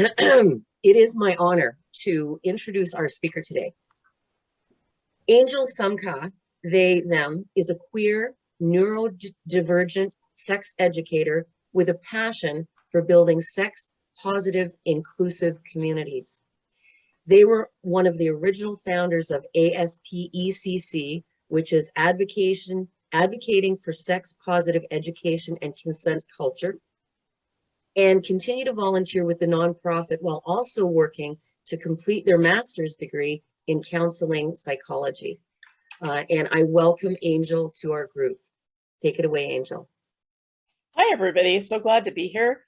It is my honor to introduce our speaker today. Angel Sumka, they, them, is a queer, neurodivergent sex educator with a passion for building sex-positive, inclusive communities. They were one of the original founders of ASPECC, which is advocating for sex-positive education and consent culture, and continue to volunteer with the nonprofit while also working to complete their master's degree in counseling psychology. And I welcome Angel to our group. Take it away, Angel. Hi, everybody. So glad to be here.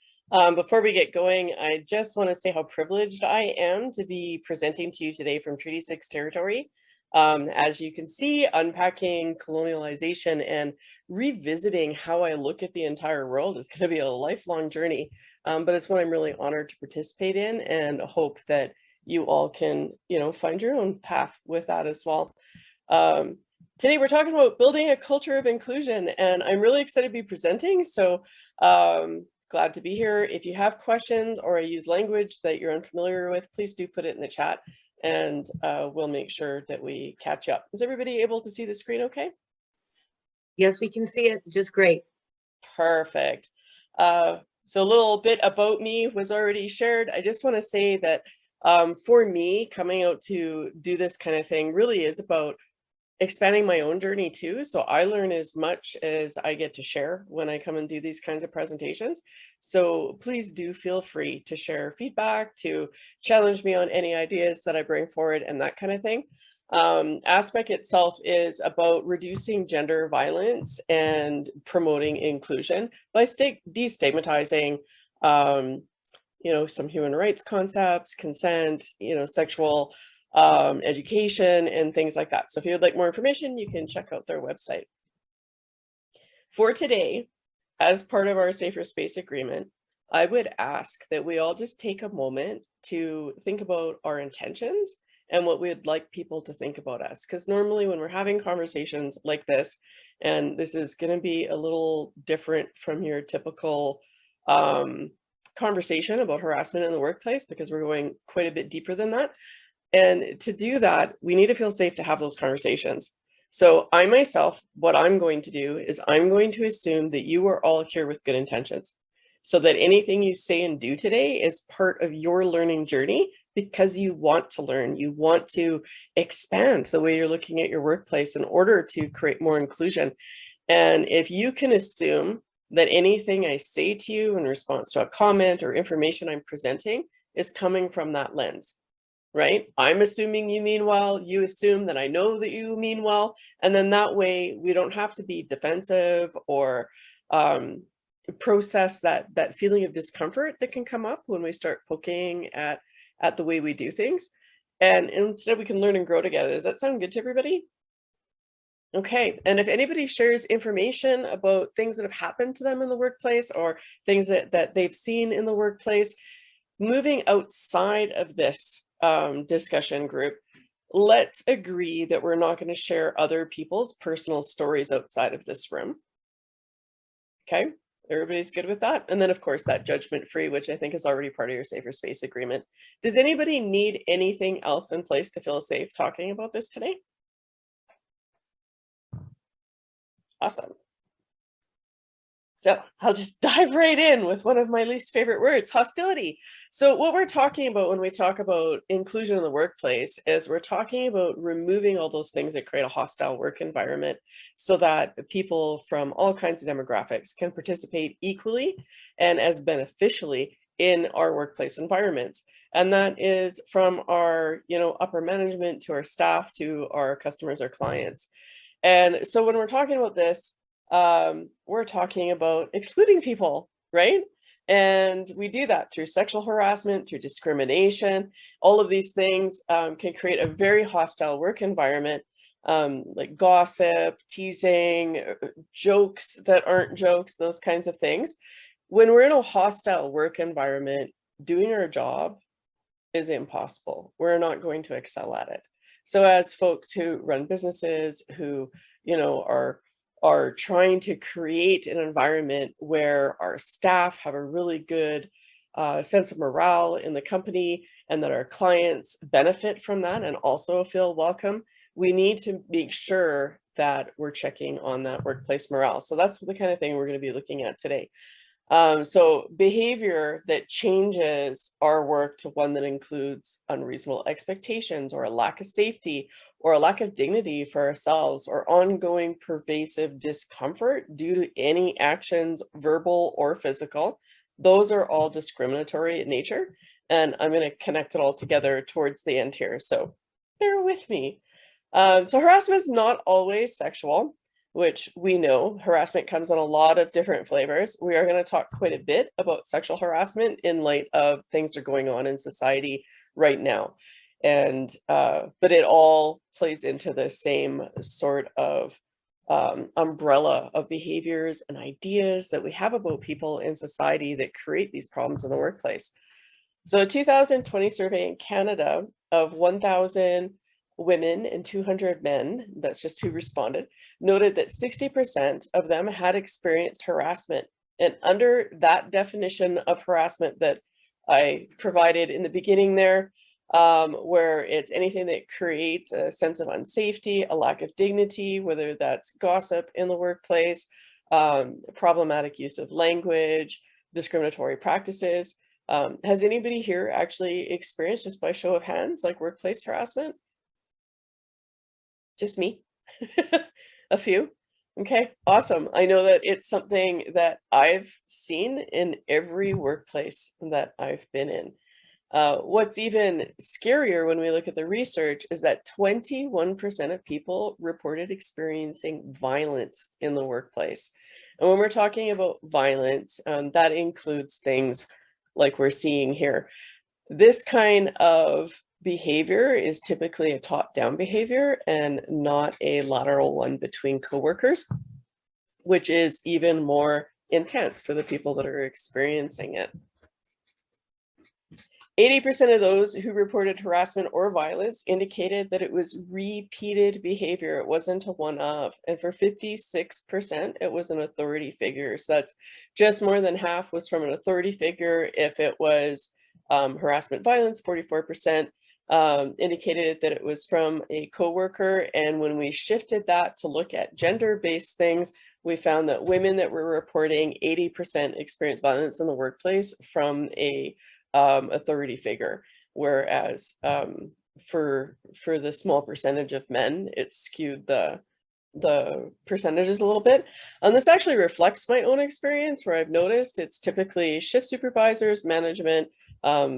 Before we get going, I just want to say how privileged I am to be presenting to you today from Treaty 6 territory. As you can see, unpacking colonialization and revisiting how I look at the entire world is going to be a lifelong journey, but it's one I'm really honored to participate in, and hope that you all can, find your own path with that as well. Today we're talking about building a culture of inclusion, and I'm really excited to be presenting. So glad to be here. If you have questions or I use language that you're unfamiliar with, please do put it in the chat, and we'll make sure that we catch up. Is everybody able to see the screen okay? Yes, we can see it just great. Perfect. So a little bit about me was already shared. I just want to say that for me, coming out to do this kind of thing really is about expanding my own journey too. So I learn as much as I get to share when I come and do these kinds of presentations. So please do feel free to share feedback, to challenge me on any ideas that I bring forward and that kind of thing. Aspect itself is about reducing gender violence and promoting inclusion by destigmatizing some human rights concepts, consent, sexual education and things like that. So if you would like more information, you can check out their website. For today, as part of our Safer Space Agreement, I would ask that we all just take a moment to think about our intentions and what we'd like people to think about us. Because normally when we're having conversations like this, and this is going to be a little different from your typical conversation about harassment in the workplace, because we're going quite a bit deeper than that. And to do that, we need to feel safe to have those conversations. So I myself, what I'm going to do is I'm going to assume that you are all here with good intentions, so that anything you say and do today is part of your learning journey, because you want to learn, you want to expand the way you're looking at your workplace in order to create more inclusion. And if you can assume that anything I say to you in response to a comment or information I'm presenting is coming from that lens, right? I'm assuming you mean well, you assume that I know that you mean well, and then that way we don't have to be defensive or process that feeling of discomfort that can come up when we start poking at the way we do things. And instead we can learn and grow together. Does that sound good to everybody? Okay, and if anybody shares information about things that have happened to them in the workplace or things that they've seen in the workplace, moving outside of this discussion group, let's agree that we're not going to share other people's personal stories outside of this room. Okay, everybody's good with that? And then of course that judgment-free, which I think is already part of your Safer Space Agreement. Does anybody need anything else in place to feel safe talking about this today? Awesome. So I'll just dive right in with one of my least favorite words, hostility. So what we're talking about when we talk about inclusion in the workplace is we're talking about removing all those things that create a hostile work environment, so that people from all kinds of demographics can participate equally and as beneficially in our workplace environments. And that is from our, upper management to our staff to our customers or clients. And so when we're talking about this, we're talking about excluding people, right? And we do that through sexual harassment, through discrimination. All of these things can create a very hostile work environment, like gossip, teasing, jokes that aren't jokes, those kinds of things. When we're in a hostile work environment, doing our job is impossible. We're not going to excel at it. So as folks who run businesses, who, are trying to create an environment where our staff have a really good sense of morale in the company and that our clients benefit from that and also feel welcome, we need to make sure that we're checking on that workplace morale. So that's the kind of thing we're going to be looking at today. So behavior that changes our work to one that includes unreasonable expectations or a lack of safety or a lack of dignity for ourselves or ongoing pervasive discomfort due to any actions, verbal or physical, those are all discriminatory in nature. And I'm going to connect it all together towards the end here. So bear with me. So harassment is not always sexual, which we know. Harassment comes in a lot of different flavors. We are going to talk quite a bit about sexual harassment in light of things that are going on in society right now. And but it all plays into the same sort of umbrella of behaviors and ideas that we have about people in society that create these problems in the workplace. So a 2020 survey in Canada of 1,000 women and 200 men, that's just who responded, noted that 60% of them had experienced harassment. And under that definition of harassment that I provided in the beginning there, where it's anything that creates a sense of unsafety, a lack of dignity, whether that's gossip in the workplace, problematic use of language, discriminatory practices. Has anybody here actually experienced, just by show of hands, like workplace harassment? Just me? A few? Okay, awesome. I know that it's something that I've seen in every workplace that I've been in. What's even scarier when we look at the research is that 21% of people reported experiencing violence in the workplace. And when we're talking about violence, that includes things like we're seeing here. This kind of behavior is typically a top-down behavior and not a lateral one between coworkers, which is even more intense for the people that are experiencing it. 80% of those who reported harassment or violence indicated that it was repeated behavior. It wasn't a one-off. And for 56%, it was an authority figure. So that's just more than half was from an authority figure. If it was harassment violence, 44%. Indicated that it was from a coworker. And when we shifted that to look at gender-based things, we found that women that were reporting 80% experienced violence in the workplace from a authority figure, whereas for the small percentage of men, it skewed the percentages a little bit. And this actually reflects my own experience, where I've noticed it's typically shift supervisors, management,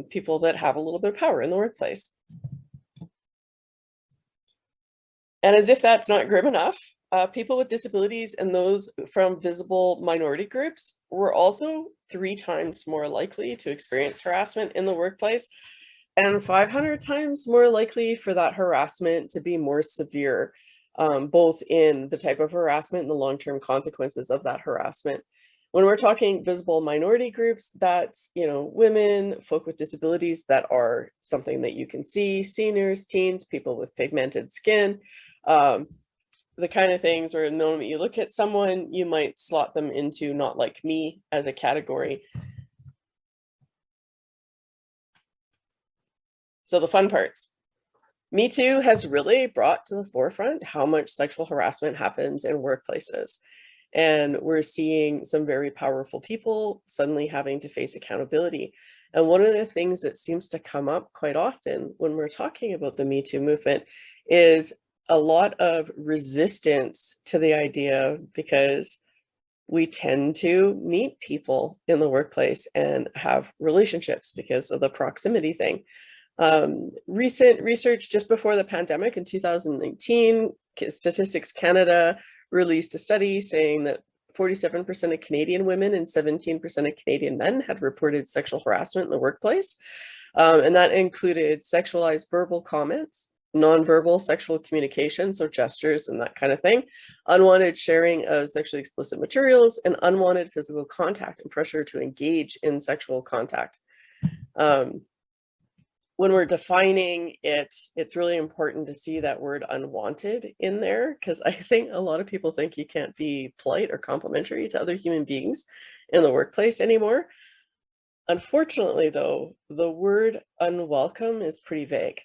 people that have a little bit of power in the workplace. And as if that's not grim enough, people with disabilities and those from visible minority groups were also 3 times more likely to experience harassment in the workplace, and 500 times more likely for that harassment to be more severe, both in the type of harassment and the long-term consequences of that harassment. When we're talking visible minority groups, that's, women, folk with disabilities that are something that you can see, seniors, teens, people with pigmented skin, the kind of things where the moment you look at someone, you might slot them into not like me as a category. So the fun parts. Me Too has really brought to the forefront how much sexual harassment happens in workplaces. And we're seeing some very powerful people suddenly having to face accountability. And one of the things that seems to come up quite often when we're talking about the Me Too movement is a lot of resistance to the idea, because we tend to meet people in the workplace and have relationships because of the proximity thing. Recent research just before the pandemic in 2019, Statistics Canada released a study saying that 47% of Canadian women and 17% of Canadian men had reported sexual harassment in the workplace. And that included sexualized verbal comments, nonverbal sexual communication, so gestures and that kind of thing, unwanted sharing of sexually explicit materials, and unwanted physical contact and pressure to engage in sexual contact. When we're defining it, it's really important to see that word unwanted in there, because I think a lot of people think you can't be polite or complimentary to other human beings in the workplace anymore. Unfortunately, though, the word unwelcome is pretty vague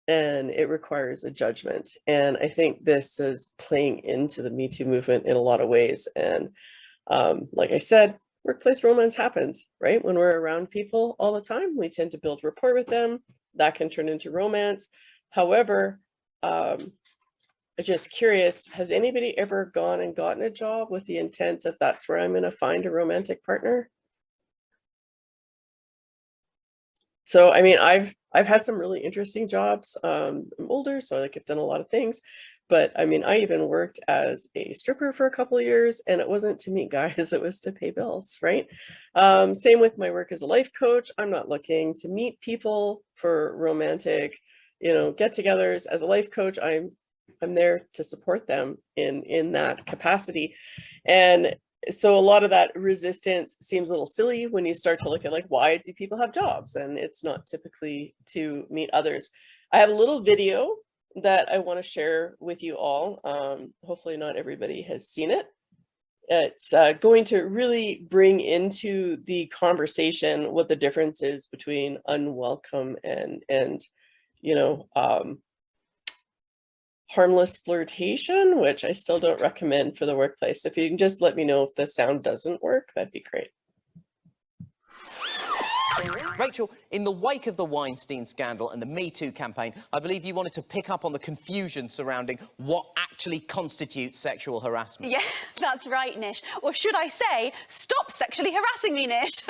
and it requires a judgment. And I think this is playing into the Me Too movement in a lot of ways. And like I said, workplace romance happens, right? When we're around people all the time, we tend to build rapport with them. That can turn into romance. However, I'm just curious, has anybody ever gone and gotten a job with the intent of that's where I'm going to find a romantic partner? So, I mean, I've had some really interesting jobs. I'm older, so like I've done a lot of things. But I mean, I even worked as a stripper for a couple of years, and it wasn't to meet guys, it was to pay bills, right? Same with my work as a life coach. I'm not looking to meet people for romantic, get-togethers. As a life coach, I'm there to support them in that capacity. And so a lot of that resistance seems a little silly when you start to look at like, why do people have jobs? And it's not typically to meet others. I have a little video that I want to share with you all. Hopefully not everybody has seen it. It's going to really bring into the conversation what the difference is between unwelcome and harmless flirtation, which I still don't recommend for the workplace. If you can just let me know if the sound doesn't work, that'd be great. Rachel, in the wake of the Weinstein scandal and the Me Too campaign, I believe you wanted to pick up on the confusion surrounding what actually constitutes sexual harassment. Yeah, that's right, Nish. Or should I say, stop sexually harassing me, Nish.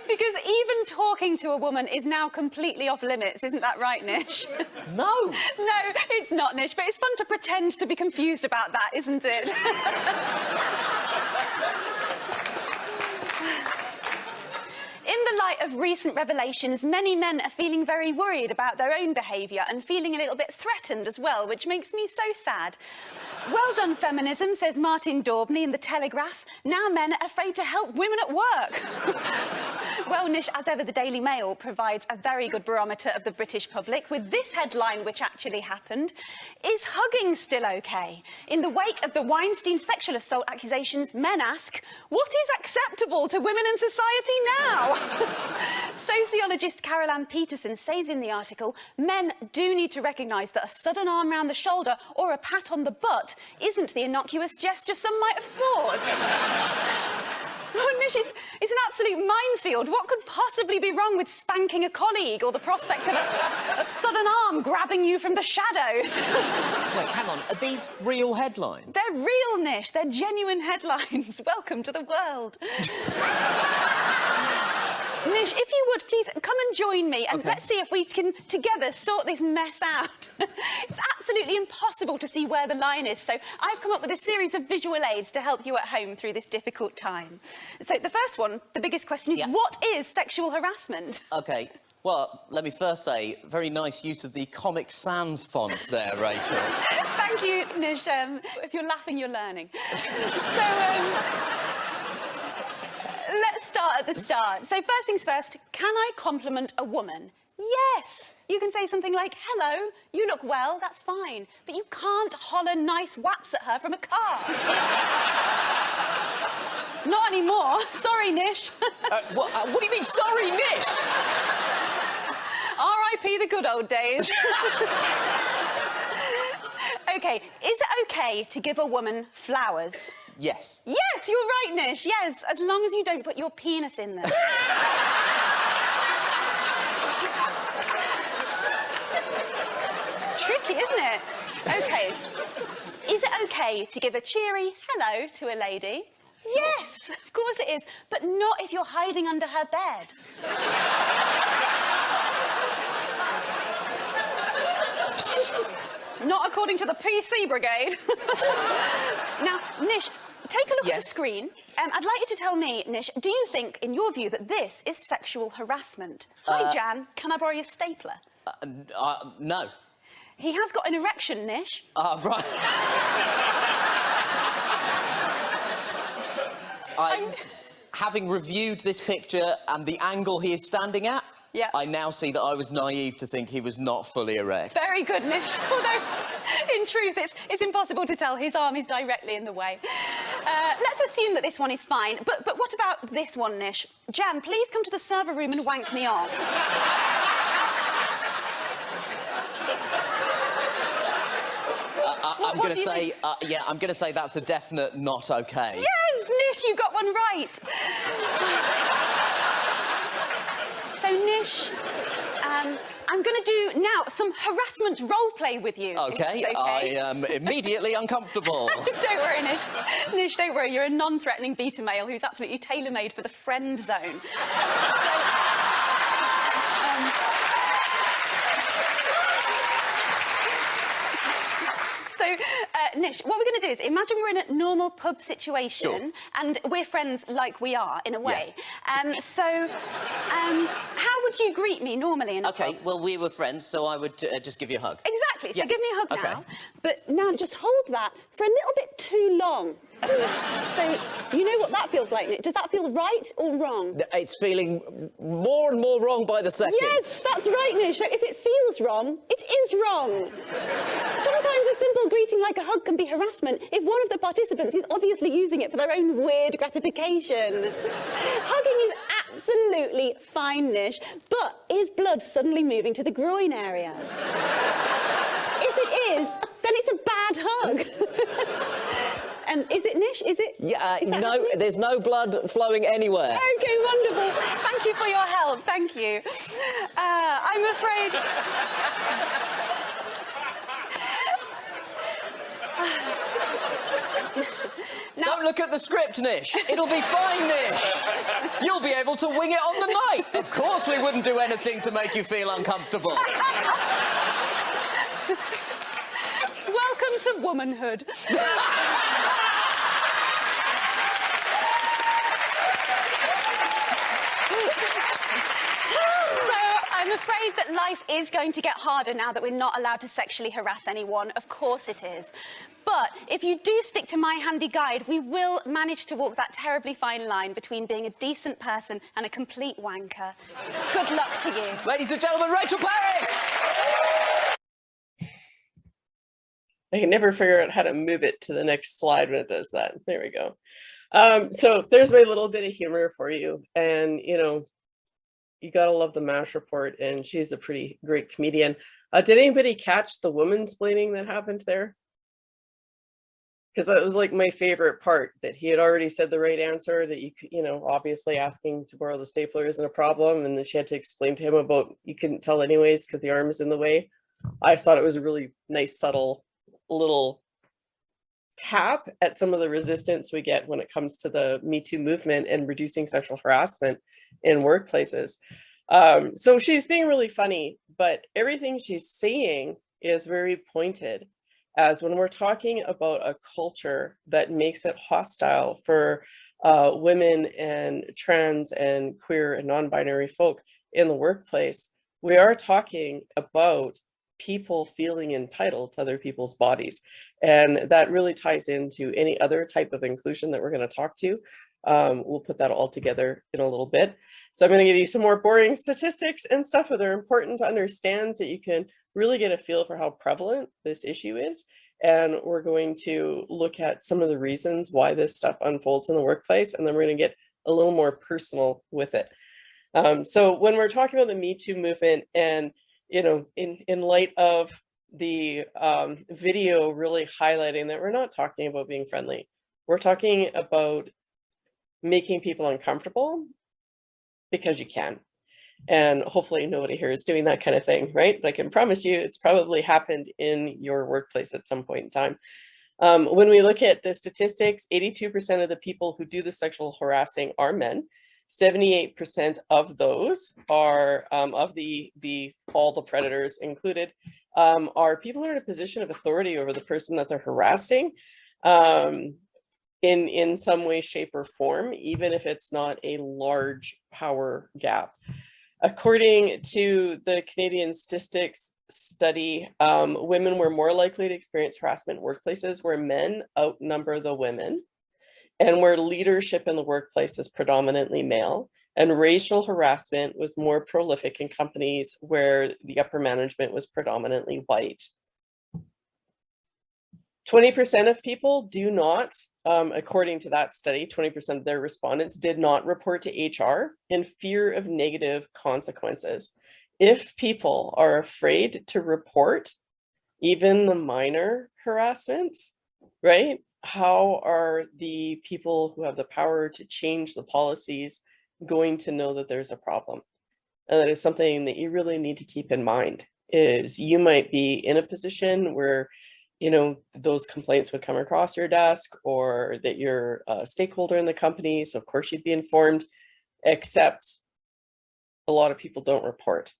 Because even talking to a woman is now completely off limits, isn't that right, Nish? No! No, it's not, Nish, but it's fun to pretend to be confused about that, isn't it? In the light of recent revelations, many men are feeling very worried about their own behaviour and feeling a little bit threatened as well, which makes me so sad. Well done, feminism, says Martin Daubney in The Telegraph. Now men are afraid to help women at work. Well, Nish, as ever, the Daily Mail provides a very good barometer of the British public with this headline, which actually happened. Is hugging still okay? In the wake of the Weinstein sexual assault accusations, men ask, what is acceptable to women in society now? Sociologist Carol Ann Peterson says in the article, men do need to recognise that a sudden arm round the shoulder or a pat on the butt isn't the innocuous gesture some might have thought. Oh, Nish, it's an absolute minefield. What could possibly be wrong with spanking a colleague or the prospect of a sudden arm grabbing you from the shadows? Wait, hang on. Are these real headlines? They're real, Nish. They're genuine headlines. Welcome to the world. Nish, if you would, please come and join me and let's see if we can together sort this mess out. It's absolutely impossible to see where the line is, so I've come up with a series of visual aids to help you at home through this difficult time. So the first one, the biggest question is, what is sexual harassment? Okay, well, let me first say, very nice use of the Comic Sans font there, Rachel. Thank you, Nish. If you're laughing, you're learning. Let's start at the start. So first things first, can I compliment a woman? Yes. You can say something like, hello, you look well, that's fine. But you can't holler nice whaps at her from a car. Not anymore. Sorry, Nish. What do you mean, sorry, Nish? R.I.P. the good old days. OK, is it OK to give a woman flowers? Yes. Yes, you're right, Nish, yes, as long as you don't put your penis in them. It's tricky, isn't it? OK, is it OK to give a cheery hello to a lady? Yes, of course it is, but not if you're hiding under her bed. Not according to the PC brigade. Now, Nish, take a look at the screen. I'd like you to tell me, Nish, do you think, in your view, that this is sexual harassment? Hi, Jan. Can I borrow your stapler? No. He has got an erection, Nish. Right. Having reviewed this picture and the angle he is standing at, I now see that I was naive to think he was not fully erect. Very good, Nish. Although, in truth, it's impossible to tell. His arm is directly in the way. Let's assume that this one is fine. But what about this one, Nish? Jan, please come to the server room and wank me off. I'm going to say, yeah, I'm going to say that's a definite not okay. Yes, Nish, you got one right. So, Nish, I'm going to do now some harassment role play with you. Okay, I am immediately uncomfortable. Don't worry, Nish. Nish, don't worry. You're a non-threatening beta male who's absolutely tailor-made for the friend zone. So, Nish, what we're going to do is imagine we're in a normal pub situation, sure, and we're friends like we are, in a way. Yeah. How would you greet me normally in a pub? Okay, well, we were friends, so I would just give you a hug. Exactly, so yeah, give me a hug okay, now. But now just hold that for a little bit too long. So, you know what that feels like, Nick? Does that feel right or wrong? It's feeling more and more wrong by the second. Yes, that's right, Nish. So if it feels wrong, it is wrong. Sometimes a simple greeting like a hug can be harassment if one of the participants is obviously using it for their own weird gratification. Hugging is absolutely fine, Nish, but is blood suddenly moving to the groin area? If it is, then it's a bad hug. And is it, Nish? Is it? Yeah, is no, happening? There's no blood flowing anywhere. Okay, wonderful. Thank you for your help. Thank you. I'm afraid... Now, don't look at the script, Nish. It'll be fine, Nish. You'll be able to wing it on the night. Of course we wouldn't do anything to make you feel uncomfortable. welcome to womanhood. I'm afraid that life is going to get harder now that we're not allowed to sexually harass anyone. Of course it is. But if you do stick to my handy guide, we will manage to walk that terribly fine line between being a decent person and a complete wanker. Good luck to you. Ladies and gentlemen, Rachel Paris! I can never figure out how to move it to the next slide when it does that. There we go. So there's my little bit of humor for you. And, you know, you gotta love the MASH report, and she's a pretty great comedian. Did anybody catch the woman-splaining that happened there? Because that was like my favorite part, that he had already said the right answer, that you know, obviously asking to borrow the stapler isn't a problem, and then she had to explain to him about you couldn't tell anyways because the arm is in the way. I thought it was a really nice, subtle little tap at some of the resistance we get when it comes to the Me Too movement and reducing sexual harassment in workplaces. So she's being really funny, but everything she's saying is very pointed, as when we're talking about a culture that makes it hostile for women and trans and queer and non-binary folk in the workplace, we are talking about people feeling entitled to other people's bodies. And that really ties into any other type of inclusion that we're going to talk to. We'll put that all together in a little bit. So I'm going to give you some more boring statistics and stuff that are important to understand so you can really get a feel for how prevalent this issue is. And we're going to look at some of the reasons why this stuff unfolds in the workplace. And then we're going to get a little more personal with it. So when we're talking about the Me Too movement, and you know, in light of the video really highlighting that we're not talking about being friendly. We're talking about making people uncomfortable because you can. And hopefully nobody here is doing that kind of thing, right? But I can promise you it's probably happened in your workplace at some point in time. When we look at the statistics, 82% of the people who do the sexual harassing are men. 78% of those are, of all the predators included, are people who are in a position of authority over the person that they're harassing in some way, shape, or form, even if it's not a large power gap. According to the Canadian Statistics study, women were more likely to experience harassment in workplaces where men outnumber the women, and where leadership in the workplace is predominantly male, and racial harassment was more prolific in companies where the upper management was predominantly white. 20% of people do not, according to that study, 20% of their respondents did not report to HR in fear of negative consequences. If people are afraid to report even the minor harassments, right? How are the people who have the power to change the policies going to know that there's a problem? And that is something that you really need to keep in mind, is you might be in a position where, you know, those complaints would come across your desk, or that you're a stakeholder in the company, so of course you'd be informed, except a lot of people don't report.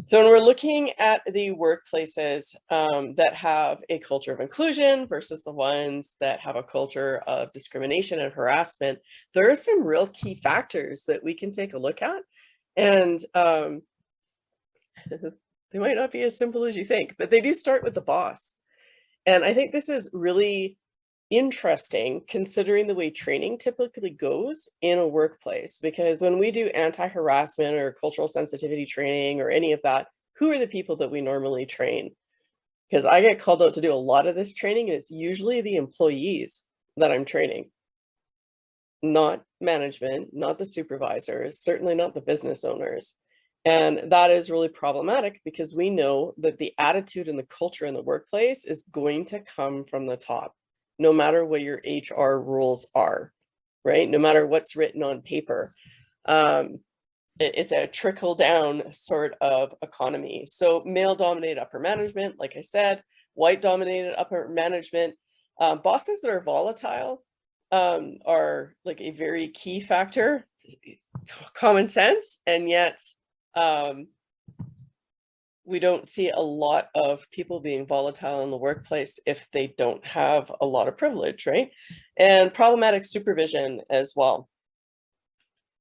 So when we're looking at the workplaces that have a culture of inclusion versus the ones that have a culture of discrimination and harassment, there are some real key factors that we can take a look at. And they might not be as simple as you think, but they do start with the boss. And I think this is really interesting considering the way training typically goes in a workplace, because when we do anti-harassment or cultural sensitivity training or any of that, who are the people that we normally train? Because I get called out to do a lot of this training, and it's usually the employees that I'm training, not management, not the supervisors, certainly not the business owners. And that is really problematic, because we know that the attitude and the culture in the workplace is going to come from the top, no matter what your HR rules are, right? No matter what's written on paper. It's a trickle down sort of economy. So male dominated upper management, like I said, white dominated upper management, bosses that are volatile are like a very key factor, common sense, and yet we don't see a lot of people being volatile in the workplace if they don't have a lot of privilege, right? And problematic supervision as well.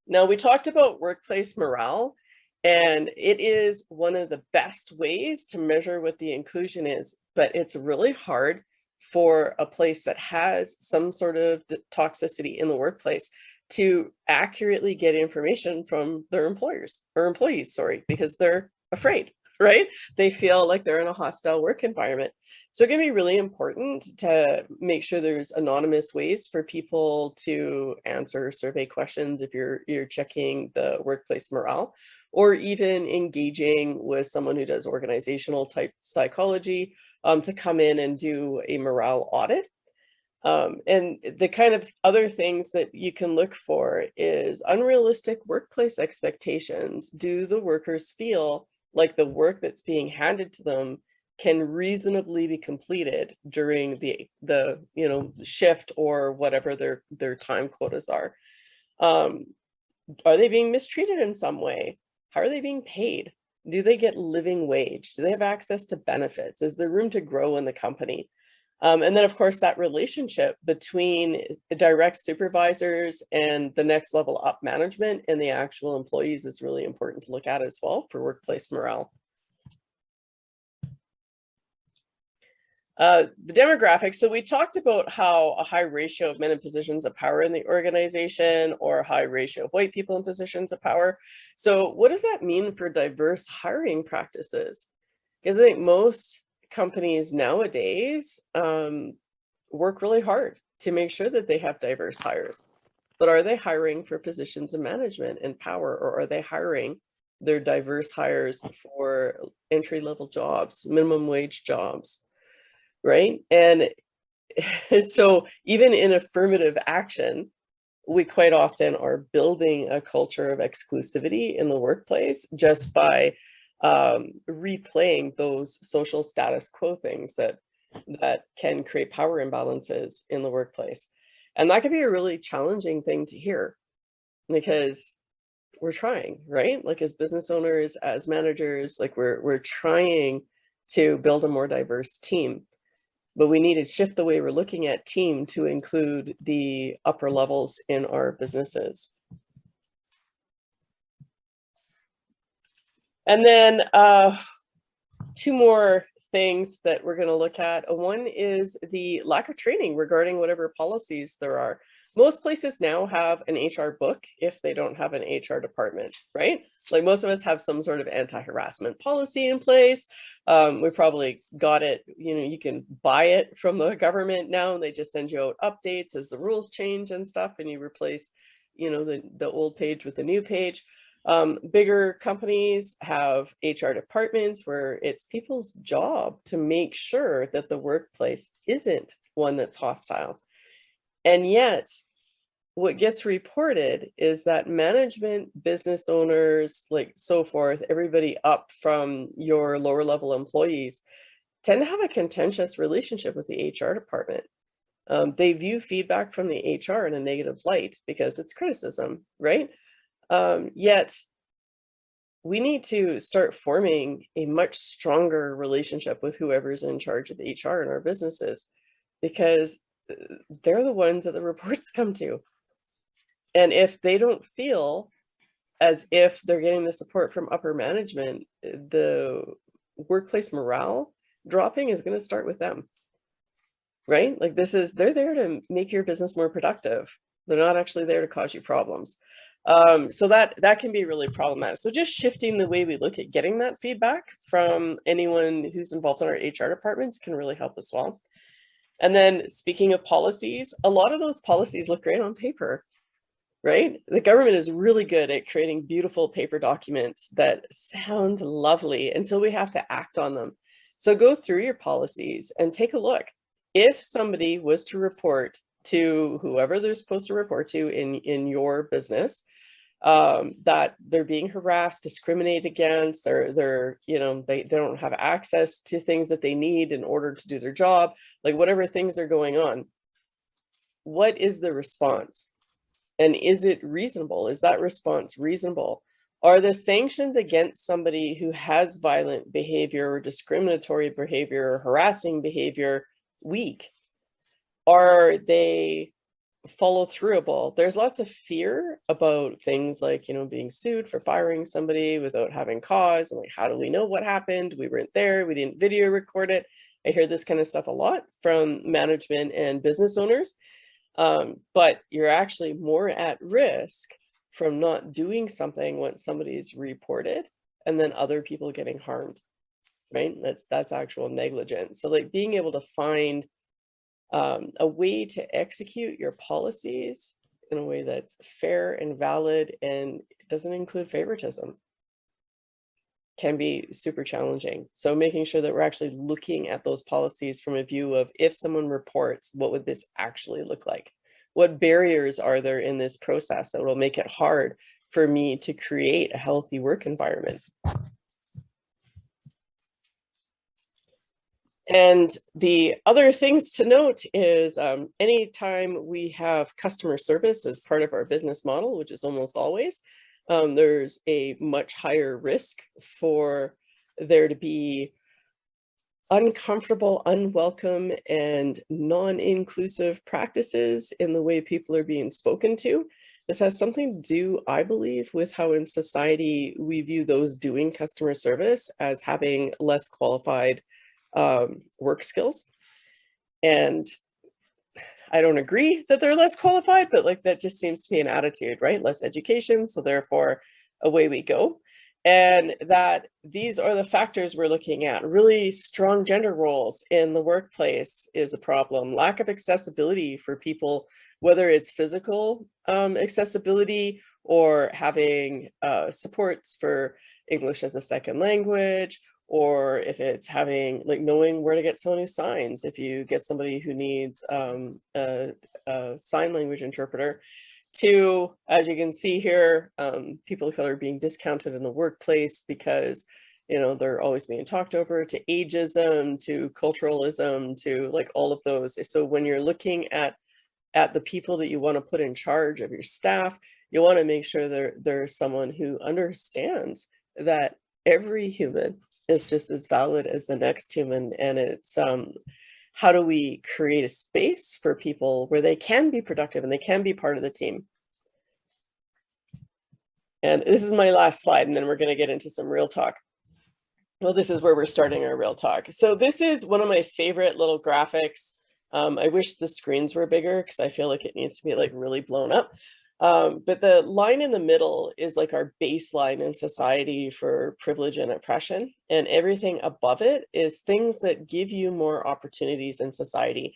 Now, we talked about workplace morale, and it is one of the best ways to measure what the inclusion is, but it's really hard for a place that has some sort of toxicity in the workplace to accurately get information from their employers or employees, sorry, because they're afraid, right? They feel like they're in a hostile work environment. So it can be really important to make sure there's anonymous ways for people to answer survey questions if you're checking the workplace morale, or even engaging with someone who does organizational type psychology to come in and do a morale audit. And the kind of other things that you can look for is unrealistic workplace expectations. Do the workers feel like the work that's being handed to them can reasonably be completed during the shift or whatever their time quotas are? Are they being mistreated in some way? How are they being paid? Do they get living wage? Do they have access to benefits? Is there room to grow in the company? And then, of course, that relationship between the direct supervisors and the next level up management and the actual employees is really important to look at as well for workplace morale. The demographics. So we talked about how a high ratio of men in positions of power in the organization, or a high ratio of white people in positions of power. So what does that mean for diverse hiring practices? Because I think most companies nowadays work really hard to make sure that they have diverse hires. But are they hiring for positions of management and power, or are they hiring their diverse hires for entry-level jobs, minimum wage jobs? Right? And so even in affirmative action, we quite often are building a culture of exclusivity in the workplace just by replaying those social status quo things that can create power imbalances in the workplace. And that can be a really challenging thing to hear, because we're trying, right? Like as business owners, as managers, like we're trying to build a more diverse team. But we need to shift the way we're looking at team to include the upper levels in our businesses. And then two more things that we're going to look at. One is the lack of training regarding whatever policies there are. Most places now have an HR book if they don't have an HR department, right? Like most of us have some sort of anti-harassment policy in place. We probably got it, you can buy it from the government now, and they just send you out updates as the rules change and stuff, and you replace, the old page with the new page. Bigger companies have HR departments where it's people's job to make sure that the workplace isn't one that's hostile. And yet, what gets reported is that management, business owners, like so forth, everybody up from your lower level employees tend to have a contentious relationship with the HR department. They view feedback from the HR in a negative light because it's criticism, right? Yet we need to start forming a much stronger relationship with whoever's in charge of HR in our businesses, because they're the ones that the reports come to. And if they don't feel as if they're getting the support from upper management, the workplace morale dropping is going to start with them, right? Like they're there to make your business more productive. They're not actually there to cause you problems. So that can be really problematic. So just shifting the way we look at getting that feedback from anyone who's involved in our HR departments can really help as well. And then speaking of policies, a lot of those policies look great on paper, right? The government is really good at creating beautiful paper documents that sound lovely until we have to act on them. So go through your policies and take a look. If somebody was to report to whoever they're supposed to report to in your business, that they're being harassed, discriminated against, they don't have access to things that they need in order to do their job, like whatever things are going on, what is the response? And is it reasonable? Is that response reasonable? Are the sanctions against somebody who has violent behavior or discriminatory behavior or harassing behavior weak? Are they follow throughable? There's lots of fear about things like, being sued for firing somebody without having cause. And like, how do we know what happened? We weren't there. We didn't video record it. I hear this kind of stuff a lot from management and business owners. But you're actually more at risk from not doing something when somebody's reported and then other people getting harmed, right? That's actual negligence. So like being able to find a way to execute your policies in a way that's fair and valid and doesn't include favoritism can be super challenging. So making sure that we're actually looking at those policies from a view of, if someone reports, what would this actually look like? What barriers are there in this process that will make it hard for me to create a healthy work environment? And the other things to note is anytime we have customer service as part of our business model, which is almost always, there's a much higher risk for there to be uncomfortable, unwelcome, and non-inclusive practices in the way people are being spoken to. This has something to do, I believe, with how in society we view those doing customer service as having less qualified work skills. And I don't agree that they're less qualified, but like that just seems to be an attitude, right? Less education, so therefore away we go. And that these are the factors we're looking at. Really strong gender roles in the workplace is a problem. Lack of accessibility for people, whether it's physical accessibility or having supports for English as a second language, or if it's having like knowing where to get someone who signs, if you get somebody who needs a sign language interpreter, to, as you can see here, people of color being discounted in the workplace because, they're always being talked over, to ageism, to culturalism, to like all of those. So when you're looking at the people that you want to put in charge of your staff, you want to make sure there's someone who understands that every human is just as valid as the next human. And it's how do we create a space for people where they can be productive and they can be part of the team? And this is my last slide, and then we're going to get into some real talk. Well, this is where we're starting our real talk. So this is one of my favorite little graphics I wish the screens were bigger because I feel like it needs to be like really blown up. But the line in the middle is like our baseline in society for privilege and oppression. And everything above it is things that give you more opportunities in society.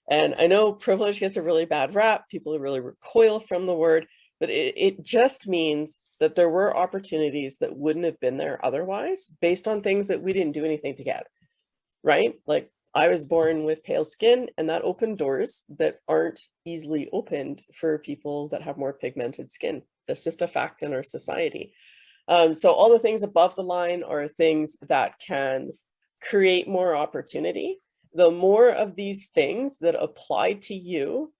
And I know privilege gets a really bad rap. People really recoil from the word, but it just means that there were opportunities that wouldn't have been there otherwise based on things that we didn't do anything to get, right? Like I was born with pale skin, and that opened doors that aren't easily opened for people that have more pigmented skin. That's just a fact in our society. So all the things above the line are things that can create more opportunity. The more of these things that apply to you,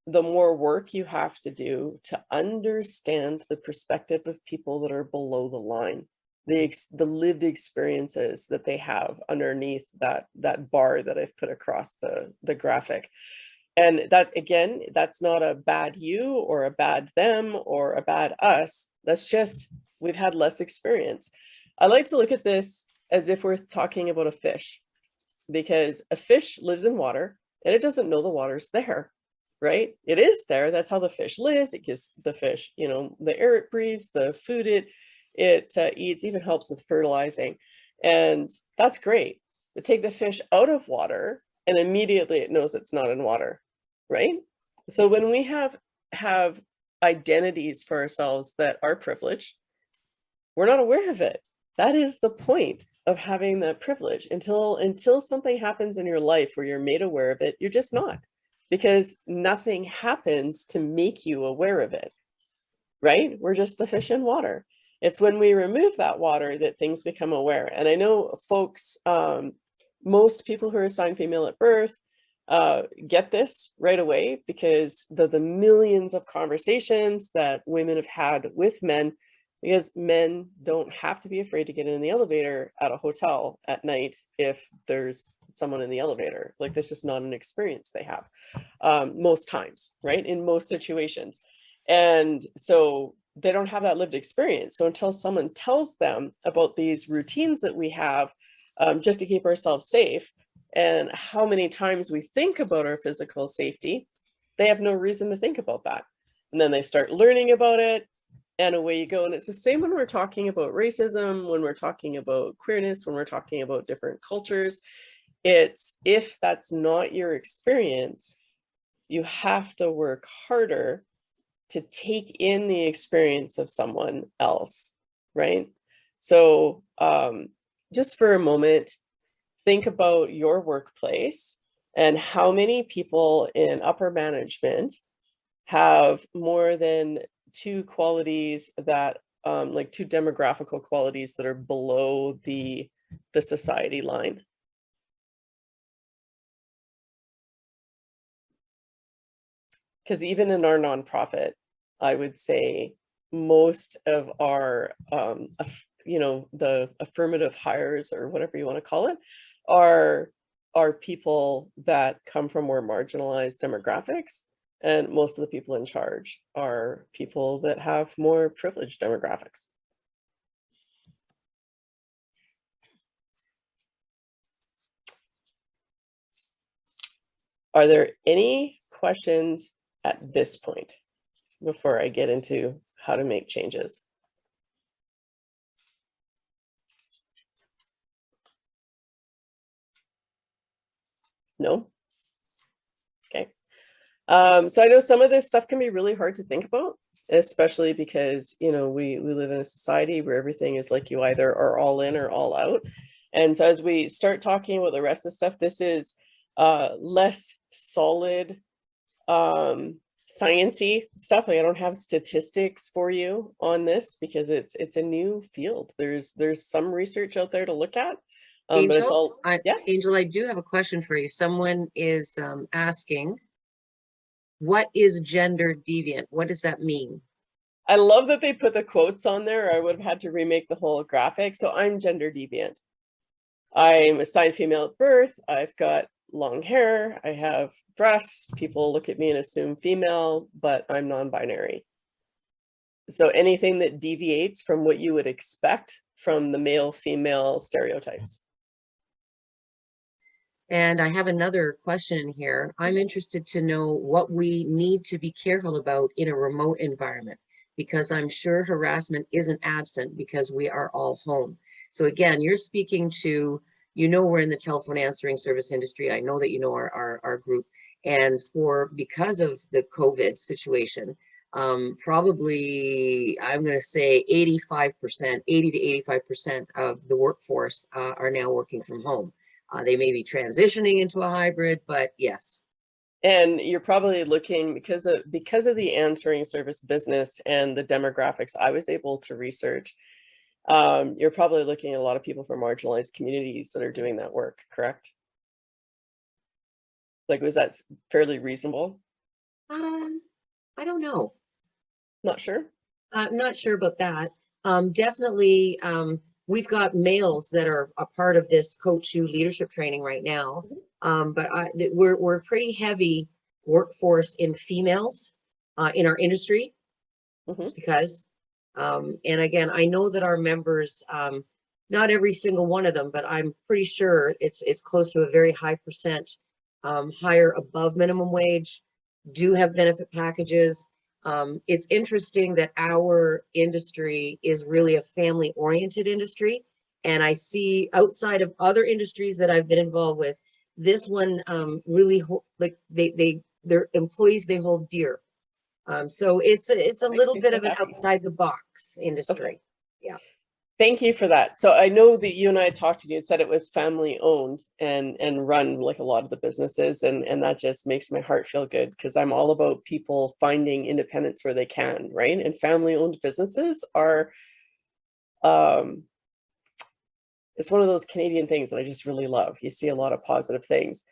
the more work you have to do to understand the perspective of people that are below the line, the lived experiences that they have underneath that bar that I've put across the graphic. And that, again, that's not a bad you or a bad them or a bad us. That's just, we've had less experience. I like to look at this as if we're talking about a fish, because a fish lives in water and it doesn't know the water's there, right? It is there. That's how the fish lives. It gives the fish, you know, the air it breathes, the food it eats, even helps with fertilizing. And that's great. But take the fish out of water and immediately it knows it's not in water, right? So when we have identities for ourselves that are privileged, we're not aware of it. That is the point of having that privilege. Until something happens in your life where you're made aware of it, you're just not, because nothing happens to make you aware of it, right? We're just the fish in water. It's when we remove that water that things become aware. And I know folks, most people who are assigned female at birth get this right away, because the millions of conversations that women have had with men, because men don't have to be afraid to get in the elevator at a hotel at night if there's someone in the elevator. Like, that's just not an experience they have most times, right? In most situations. And so they don't have that lived experience. So until someone tells them about these routines that we have just to keep ourselves safe, and how many times we think about our physical safety, they have no reason to think about that. And then they start learning about it, and away you go. And it's the same when we're talking about racism, when we're talking about queerness, when we're talking about different cultures. It's, if that's not your experience, you have to work harder to take in the experience of someone else, right? So just for a moment, think about your workplace and how many people in upper management have more than two qualities that, like two demographical qualities that are below the society line. Because even in our nonprofit, I would say most of our, the affirmative hires, or whatever you want to call it, are people that come from more marginalized demographics. And most of the people in charge are people that have more privileged demographics. Are there any questions at this point before I get into how to make changes? No? Okay. So I know some of this stuff can be really hard to think about, especially because, you know, we live in a society where everything is like you either are all in or all out. And so as we start talking about the rest of the stuff, this is less solid sciencey stuff. Like, I don't have statistics for you on this because it's a new field. There's some research out there to look at. Angel, but it's all, yeah. Angel, I do have a question for you. Someone is asking, what is gender deviant? What does that mean? I love that they put the quotes on there. I would have had to remake the whole graphic. So I'm gender deviant. I'm assigned female at birth. I've got long hair. I have breasts. People look at me and assume female, but I'm non-binary. So anything that deviates from what you would expect from the male-female stereotypes. And I have another question in here. I'm interested to know what we need to be careful about in a remote environment, because I'm sure harassment isn't absent because we are all home. So again, you're speaking to, we're in the telephone answering service industry. I know that you know our group. And because of the COVID situation, probably I'm going to say 85%, 80 to 85% of the workforce are now working from home. They may be transitioning into a hybrid, but yes. And you're probably looking, because of the answering service business and the demographics I was able to research, you're probably looking at a lot of people from marginalized communities that are doing that work, correct? Like, was that fairly reasonable? I don't know. Not sure. Not sure about that. Definitely, we've got males that are a part of this Coach You leadership training right now. But we're pretty heavy workforce in females in our industry, just because. And again, I know that our members, not every single one of them, but I'm pretty sure it's close to a very high percent higher above minimum wage, do have benefit packages. It's interesting that our industry is really a family-oriented industry. And I see outside of other industries that I've been involved with, this one really like their employees they hold dear. So it's a little bit of an outside the box industry. Okay. Yeah. Thank you for that. So I know that you and I talked, and you had said it was family owned and run like a lot of the businesses, and that just makes my heart feel good, because I'm all about people finding independence where they can, right? And family owned businesses are it's one of those Canadian things that I just really love. You see a lot of positive things.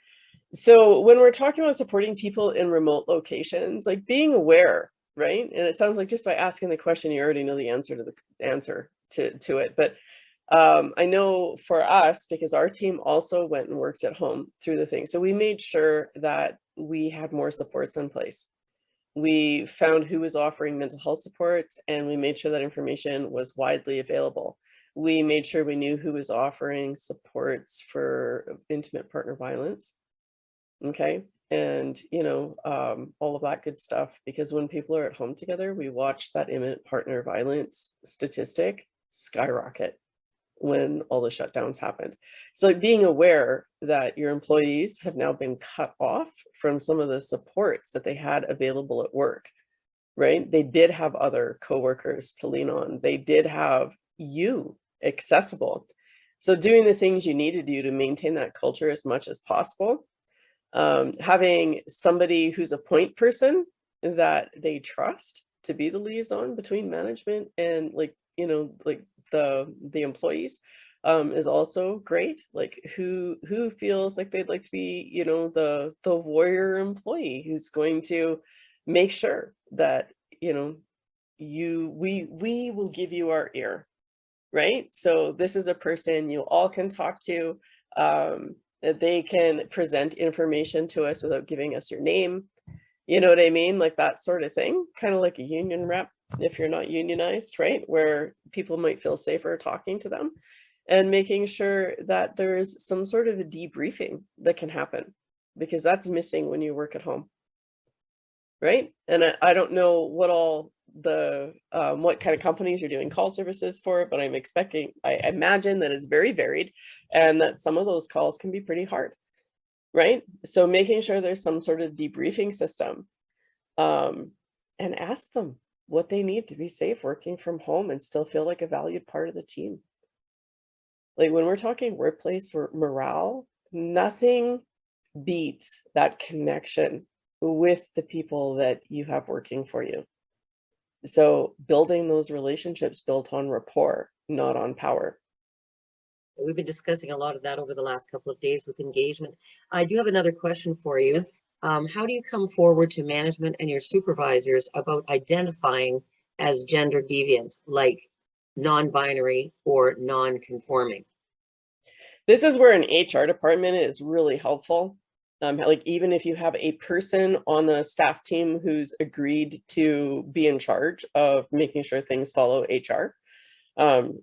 So when we're talking about supporting people in remote locations, like being aware, right? And it sounds like just by asking the question, you already know the answer to it. But I know for us, because our team also went and worked at home through the thing. So we made sure that we had more supports in place. We found who was offering mental health supports, and we made sure that information was widely available. We made sure we knew who was offering supports for intimate partner violence. Okay. And, all of that good stuff, because when people are at home together, we watch that intimate partner violence statistic skyrocket when all the shutdowns happened. So being aware that your employees have now been cut off from some of the supports that they had available at work, right? They did have other coworkers to lean on. They did have you accessible. So doing the things you need to do to maintain that culture as much as possible. Having somebody who's a point person that they trust to be the liaison between management and the employees is also great. Like who feels like they'd like to be, the warrior employee who's going to make sure that, we will give you our ear, right? So this is a person you all can talk to. That they can present information to us without giving us your name. You know what I mean? Like that sort of thing, kind of like a union rep, if you're not unionized, right? Where people might feel safer talking to them, and making sure that there's some sort of a debriefing that can happen, because that's missing when you work at home, right? And I don't know what all what kind of companies you're doing call services for, but I imagine that it's very varied, and that some of those calls can be pretty hard, right? So making sure there's some sort of debriefing system, and ask them what they need to be safe working from home and still feel like a valued part of the team. Like when we're talking workplace morale, nothing beats that connection with the people that you have working for you. So building those relationships built on rapport, not on power. We've been discussing a lot of that over the last couple of days with engagement. I do have another question for you. How do you come forward to management and your supervisors about identifying as gender deviant, like non-binary or non-conforming? This is where an HR department is really helpful. Like even if you have a person on the staff team who's agreed to be in charge of making sure things follow HR,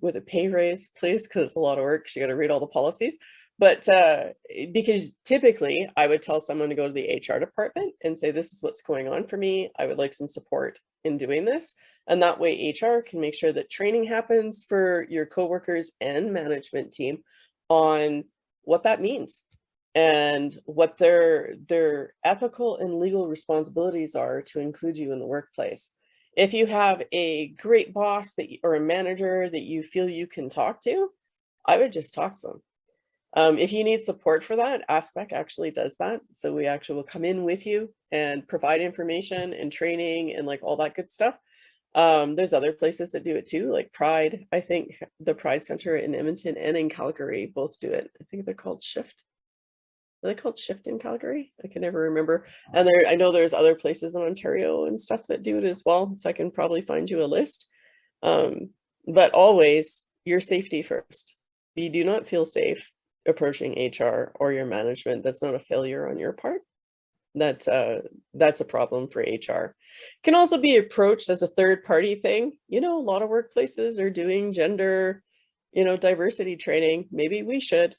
with a pay raise, please, because it's a lot of work. You got to read all the policies. But because typically I would tell someone to go to the HR department and say, this is what's going on for me. I would like some support in doing this. And that way HR can make sure that training happens for your coworkers and management team on what that means and what their ethical and legal responsibilities are to include you in the workplace. If you have a great boss or a manager that you feel you can talk to, I would just talk to them. If you need support for that, Aspec actually does that. So we actually will come in with you and provide information and training and like all that good stuff. There's other places that do it too, like Pride. I think the Pride Center in Edmonton and in Calgary both do it. I think they're called Shift. Are they called Shift in Calgary? I can never remember. And I know there's other places in Ontario and stuff that do it as well. So I can probably find you a list. But always your safety first. If you do not feel safe approaching HR or your management, that's not a failure on your part. That's a problem for HR. Can also be approached as a third party thing. You know, a lot of workplaces are doing gender, diversity training. Maybe we should,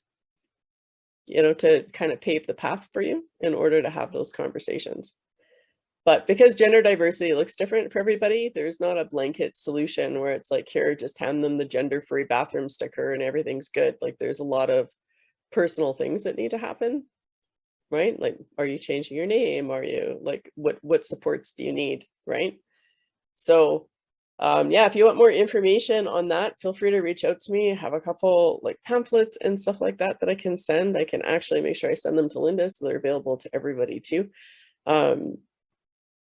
to kind of pave the path for you in order to have those conversations. But because gender diversity looks different for everybody, there's not a blanket solution where it's like, here, just hand them the gender-free bathroom sticker and everything's good. Like there's a lot of personal things that need to happen, right? Like, are you changing your name? Are you like, what supports do you need, right? So yeah, if you want more information on that, feel free to reach out to me. I have a couple like pamphlets and stuff like that I can send. I can actually make sure I send them to Linda so they're available to everybody too.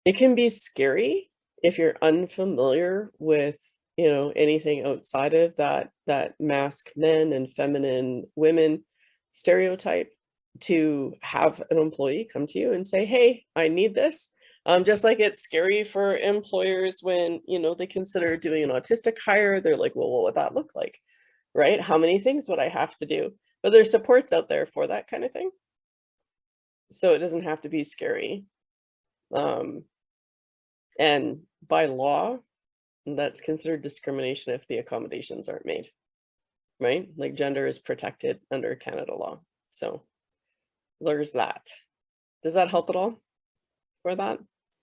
It can be scary if you're unfamiliar with anything outside of that masc men and feminine women stereotype, to have an employee come to you and say, hey, I need this. Just like it's scary for employers when, they consider doing an autistic hire, they're like, well, what would that look like? Right? How many things would I have to do? But there's supports out there for that kind of thing. So it doesn't have to be scary. And by law, that's considered discrimination if the accommodations aren't made, right? Like gender is protected under Canada law. So there's that. Does that help at all for that?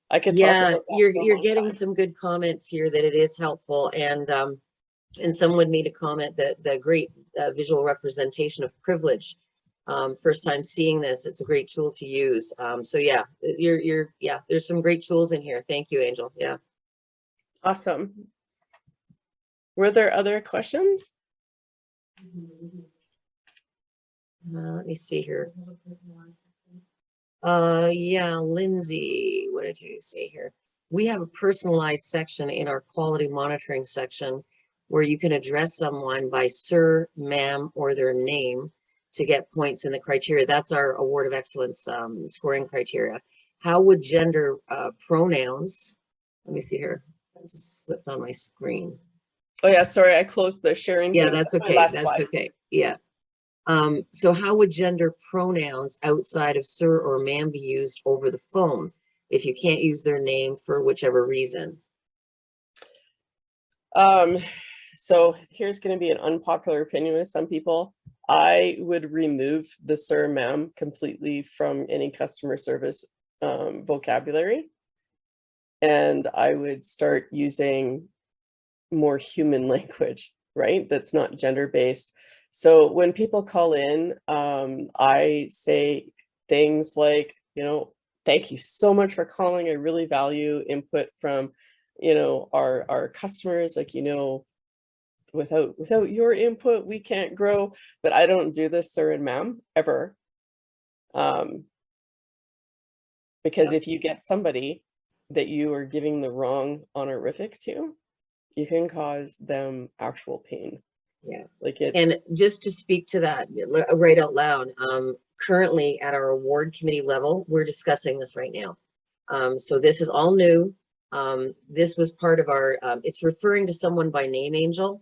I could talk about that you're getting some good comments here that it is helpful, and someone made a comment that the great visual representation of privilege. First time seeing this, it's a great tool to use. So yeah, there's some great tools in here. Thank you, Angel. Yeah. Awesome. Were there other questions? Let me see here. Yeah, Lindsay, what did you say here? We have a personalized section in our quality monitoring section where you can address someone by sir, ma'am, or their name to get points in the criteria. That's our award of excellence scoring criteria. How would gender pronouns, let me see here. I just flipped on my screen. Oh yeah, sorry, I closed the sharing. Yeah, thing. that's my okay. last That's slide. okay. Yeah. So how would gender pronouns outside of sir or ma'am be used over the phone if you can't use their name for whichever reason? So here's going to be an unpopular opinion with some people. I would remove the sir, ma'am completely from any customer service vocabulary. And I would start using more human language, right? That's not gender-based. So when people call in, I say things like, thank you so much for calling. I really value input from, our customers. Like, without your input, we can't grow. But I don't do this, sir and ma'am, ever. Because if you get somebody that you are giving the wrong honorific to, you can cause them actual pain. Yeah. Like it's, and just to speak to that right out loud, currently at our award committee level, we're discussing this right now. So this is all new. This was part of our, it's referring to someone by name, Angel,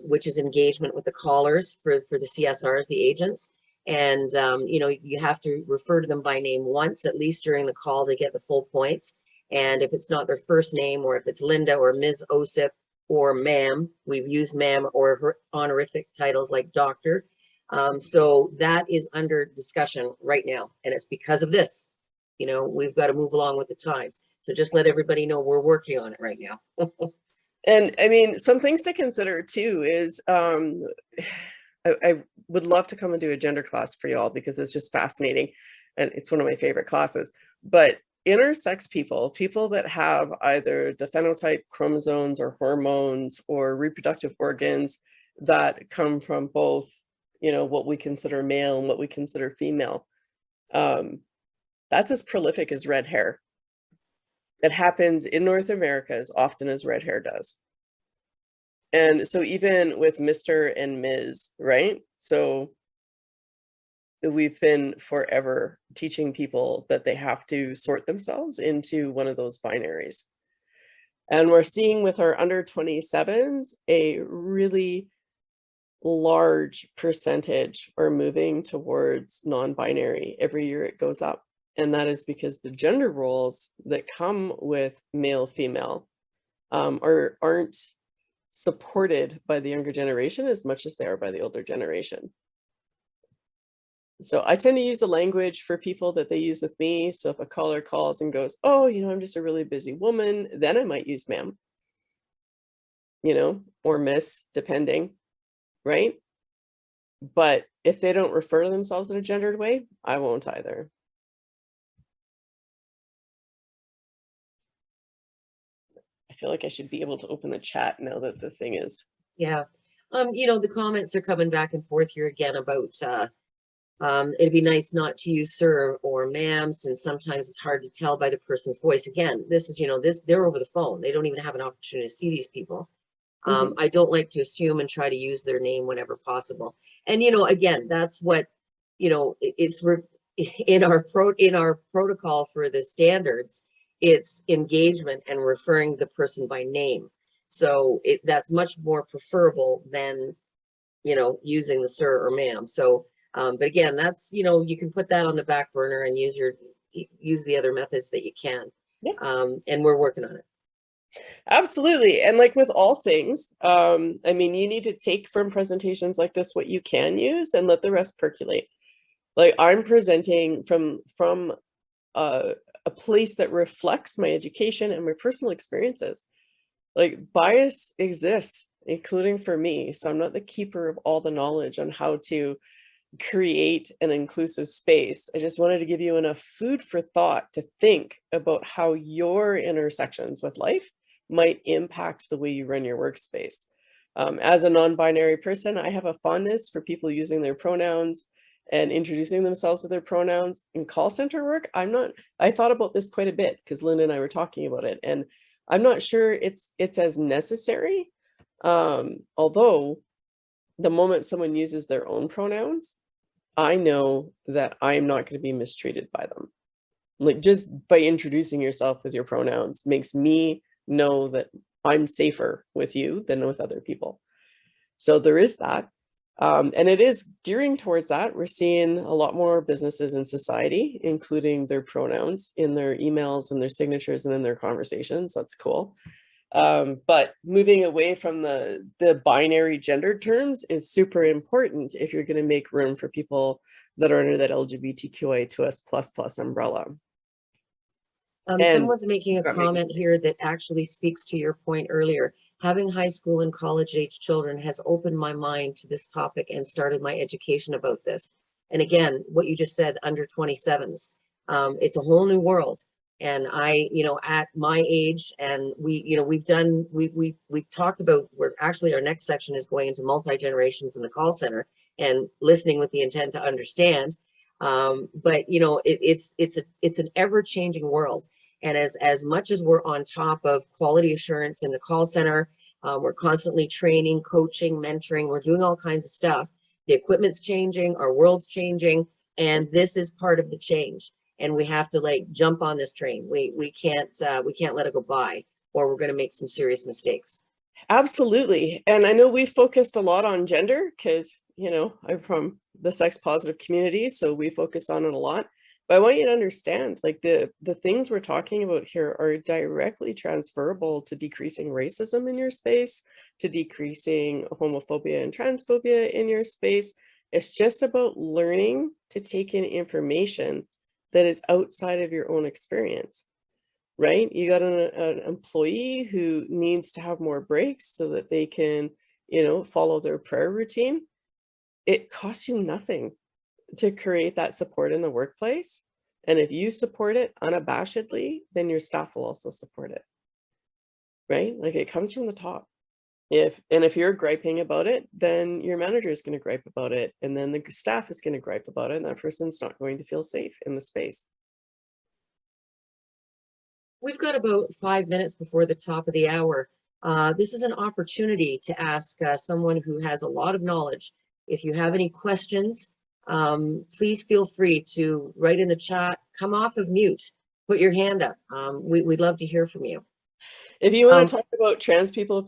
which is engagement with the callers for the CSRs, the agents. And, you have to refer to them by name once, at least during the call, to get the full points. And if it's not their first name, or if it's Linda or Ms. Osip or ma'am, we've used ma'am, or her honorific titles like doctor, So that is under discussion right now, and it's because of this. You know, we've got to move along with the times. So just let everybody know we're working on it right now. And I mean, some things to consider too is I would love to come and do a gender class for y'all because it's just fascinating and it's one of my favorite classes. But intersex people, people that have either the phenotype, chromosomes, or hormones or reproductive organs that come from both, you know, what we consider male and what we consider female, that's as prolific as red hair. It happens in North America as often as red hair does. And so even with Mr. and Ms., right? So we've been forever teaching people that they have to sort themselves into one of those binaries. And we're seeing with our under 27s, a really large percentage are moving towards non-binary. Every year it goes up. And that is because the gender roles that come with male, female aren't supported by the younger generation as much as they are by the older generation. So I tend to use the language for people that they use with me. So if a caller calls and goes, oh, you know, I'm just a really busy woman, then I might use ma'am, you know, or miss, depending, right? But if they don't refer to themselves in a gendered way, I won't either. I feel like I should be able to open the chat now that the thing is. Yeah. You know, the comments are coming back and forth here again about it'd be nice not to use sir or ma'am, since sometimes it's hard to tell by the person's voice. Again, this is, you know, they're over the phone. They don't even have an opportunity to see these people. I don't like to assume and try to use their name whenever possible. And, you know, again, that's what, you know, in our protocol for the standards, it's engagement and referring the person by name. So that's much more preferable than, you know, using the sir or ma'am. So, but again, that's, you know, you can put that on the back burner and use the other methods that you can. Yeah. And we're working on it. Absolutely. And like with all things, I mean, you need to take from presentations like this what you can use and let the rest percolate. Like I'm presenting from a place that reflects my education and my personal experiences. Like bias exists, including for me. So I'm not the keeper of all the knowledge on how to create an inclusive space. I just wanted to give you enough food for thought to think about how your intersections with life might impact the way you run your workspace. As a non-binary person, I have a fondness for people using their pronouns and introducing themselves with their pronouns. In call center work, I thought about this quite a bit because Linda and I were talking about it, and I'm not sure it's as necessary. Although the moment someone uses their own pronouns, I know that I'm not going to be mistreated by them. Like just by introducing yourself with your pronouns makes me know that I'm safer with you than with other people. So there is that. And it is gearing towards that. We're seeing a lot more businesses in society, including their pronouns in their emails and their signatures and in their conversations. That's cool. But moving away from the binary gender terms is super important if you're going to make room for people that are under that LGBTQIA+ umbrella. Someone's making a comment here that actually speaks to your point earlier. Having high school and college age children has opened my mind to this topic and started my education about this. And again, what you just said, under 27s, it's a whole new world. And I, you know, at my age, and we, you know, we've talked about, our next section is going into multi-generations in the call center and listening with the intent to understand. But you know, it's an ever-changing world. And as much as we're on top of quality assurance in the call center, we're constantly training, coaching, mentoring, we're doing all kinds of stuff. The equipment's changing, our world's changing, and this is part of the change. And we have to like jump on this train. We can't let it go by, or we're going to make some serious mistakes. Absolutely. And I know we focused a lot on gender because, you know, I'm from the sex positive community, so we focus on it a lot. But I want you to understand, like the things we're talking about here are directly transferable to decreasing racism in your space, to decreasing homophobia and transphobia in your space, It's just about learning to take in information that is outside of your own experience, right? You got an employee who needs to have more breaks so that they can, follow their prayer routine. It costs you nothing to create that support in the workplace. And if you support it unabashedly, then your staff will also support it, right? Like, it comes from the top. If you're griping about it, then your manager is going to gripe about it, and then the staff is going to gripe about it, and that person's not going to feel safe in the space. We've got about 5 minutes before the top of the hour. This is an opportunity to ask someone who has a lot of knowledge. If you have any questions, please feel free to write in the chat, come off of mute, put your hand up. We'd love to hear from you. If you want to talk about trans people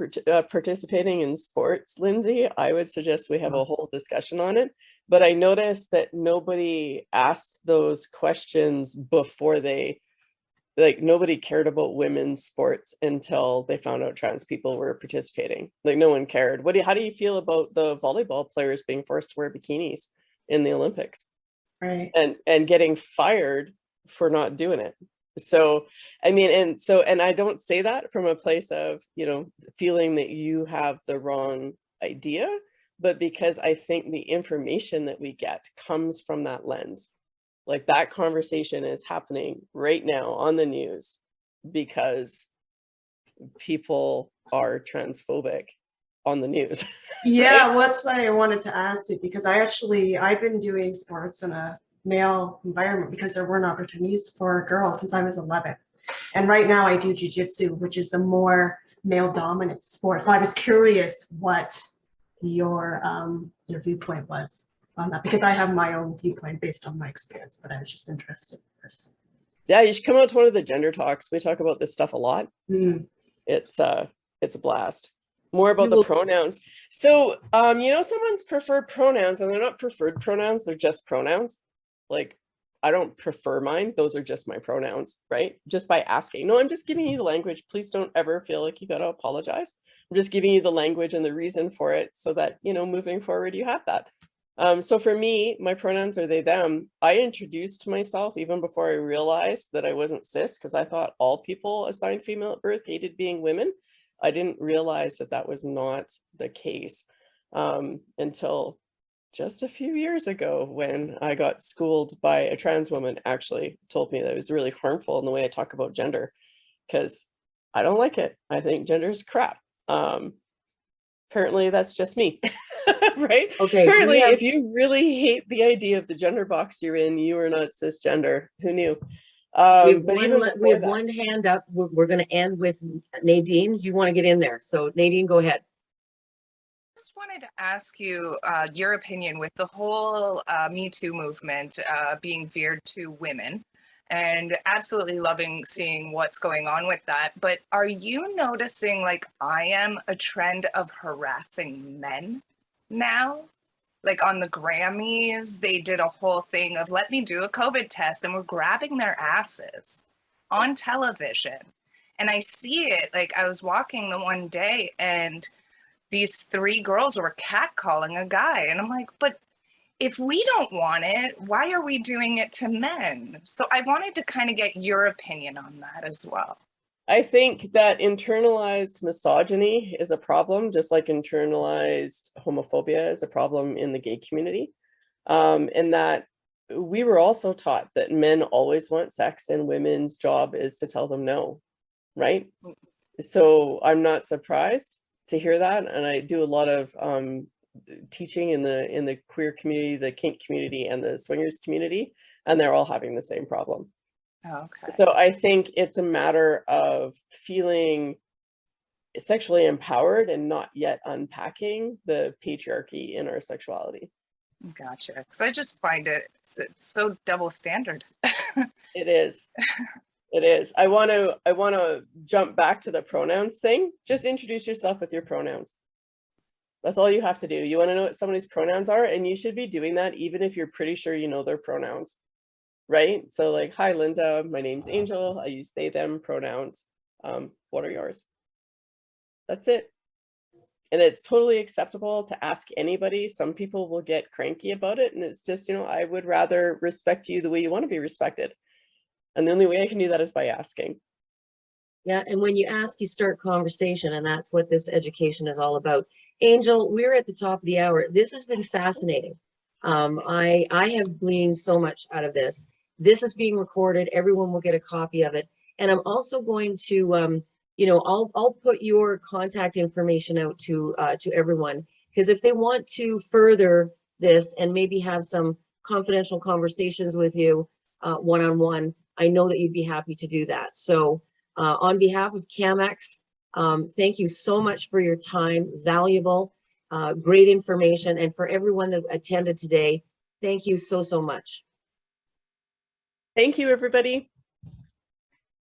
participating in sports, Lindsay, I would suggest we have a whole discussion on it. But I noticed that nobody asked those questions before nobody cared about women's sports until they found out trans people were participating. Like, no one cared. How do you feel about the volleyball players being forced to wear bikinis in the Olympics? Right. And getting fired for not doing it. So, I mean, and I don't say that from a place of, feeling that you have the wrong idea, but because I think the information that we get comes from that lens. Like, that conversation is happening right now on the news because people are transphobic on the news. Yeah, well, that's why I wanted to ask you, because I've been doing sports in a male environment because there weren't opportunities for girls since I was 11. And right now I do jiu-jitsu, which is a more male dominant sport. So I was curious what your viewpoint was on that, because I have my own viewpoint based on my experience, but I was just interested first. Yeah, you should come out to one of the gender talks. We talk about this stuff a lot. Mm. It's a blast. More about the pronouns. So, someone's preferred pronouns, and they're not preferred pronouns, they're just pronouns. Like, I don't prefer mine. Those are just my pronouns, right? Just by asking. No, I'm just giving you the language. Please don't ever feel like you got to apologize. I'm just giving you the language and the reason for it so that, moving forward, you have that. So for me, my pronouns are they, them. I introduced myself even before I realized that I wasn't cis, because I thought all people assigned female at birth hated being women. I didn't realize that that was not the case until just a few years ago, when I got schooled by a trans woman, actually told me that it was really harmful in the way I talk about gender, because I don't like it. I think gender is crap. Apparently that's just me, right? Okay. Apparently, if you really hate the idea of the gender box you're in, you are not cisgender. Who knew? We have one hand up. We're going to end with Nadine. You want to get in there. So Nadine, go ahead. Just wanted to ask you your opinion with the whole Me Too movement being veered to women, and absolutely loving seeing what's going on with that. But are you noticing, like I am, a trend of harassing men now? Like on the Grammys, they did a whole thing of let me do a COVID test, and we're grabbing their asses on television. And I see it, like I was walking the one day and these 3 girls were catcalling a guy. And I'm like, but if we don't want it, why are we doing it to men? So I wanted to kind of get your opinion on that as well. I think that internalized misogyny is a problem, just like internalized homophobia is a problem in the gay community. And that we were also taught that men always want sex and women's job is to tell them no, right? So I'm not surprised to hear that. And I do a lot of teaching in the queer community, the kink community, and the swingers community, and they're all having the same problem. Okay. So I think it's a matter of feeling sexually empowered and not yet unpacking the patriarchy in our sexuality. Gotcha. Because I just find it's so double standard. It is. It is. I want to jump back to the pronouns thing. Just introduce yourself with your pronouns. That's all you have to do. You want to know what somebody's pronouns are, and you should be doing that even if you're pretty sure you know their pronouns, right? So like, hi, Linda, my name's Angel. I use they, them pronouns. What are yours? That's it. And it's totally acceptable to ask anybody. Some people will get cranky about it, and it's just, you know, I would rather respect you the way you want to be respected. And the only way I can do that is by asking. Yeah, and when you ask, you start conversation, and that's what this education is all about. Angel, we're at the top of the hour. This has been fascinating. I have gleaned so much out of this. This is being recorded. Everyone will get a copy of it. And I'm also going to, you know, I'll put your contact information out to everyone, because if they want to further this and maybe have some confidential conversations with you one-on-one, I know that you'd be happy to do that. So on behalf of CAMX, thank you so much for your time, valuable, great information. And for everyone that attended today, thank you so, so much. Thank you, everybody.